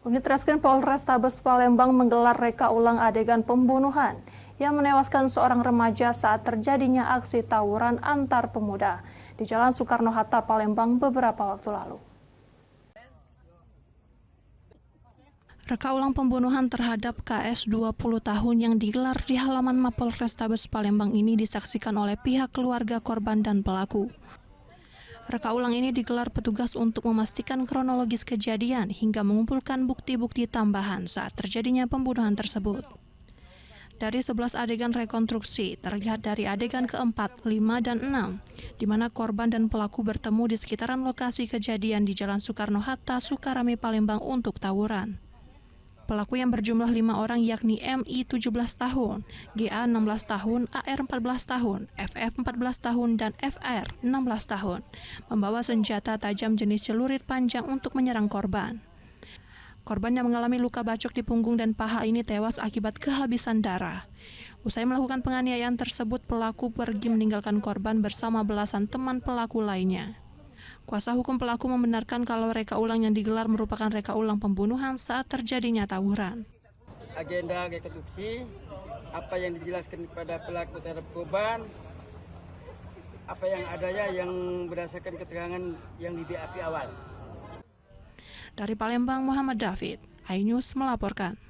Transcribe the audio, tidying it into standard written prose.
Unit Reskrim Polrestabes Palembang menggelar reka ulang adegan pembunuhan yang menewaskan seorang remaja saat terjadinya aksi tawuran antar pemuda di Jalan Soekarno-Hatta, Palembang beberapa waktu lalu. Reka ulang pembunuhan terhadap KS 20 tahun yang digelar di halaman Mapolrestabes Palembang ini disaksikan oleh pihak keluarga korban dan pelaku. Reka ulang ini digelar petugas untuk memastikan kronologis kejadian hingga mengumpulkan bukti-bukti tambahan saat terjadinya pembunuhan tersebut. Dari 11 adegan rekonstruksi, terlihat dari adegan keempat, 5, dan 6, di mana korban dan pelaku bertemu di sekitaran lokasi kejadian di Jalan Soekarno-Hatta, Sukarame, Palembang untuk tawuran. Pelaku yang berjumlah 5 orang yakni MI 17 tahun, GA 16 tahun, AR 14 tahun, FF 14 tahun, dan FR 16 tahun, membawa senjata tajam jenis celurit panjang untuk menyerang korban. Korban yang mengalami luka bacok di punggung dan paha ini tewas akibat kehabisan darah. Usai melakukan penganiayaan tersebut, pelaku pergi meninggalkan korban bersama belasan teman pelaku lainnya. Kuasa hukum pelaku membenarkan kalau reka ulang yang digelar merupakan reka ulang pembunuhan saat terjadinya tawuran. Agenda rekonstruksi, apa yang dijelaskan kepada pelaku terhadap korban, apa yang adanya yang berdasarkan keterangan yang di BAP awal. Dari Palembang, Muhammad David, iNews melaporkan.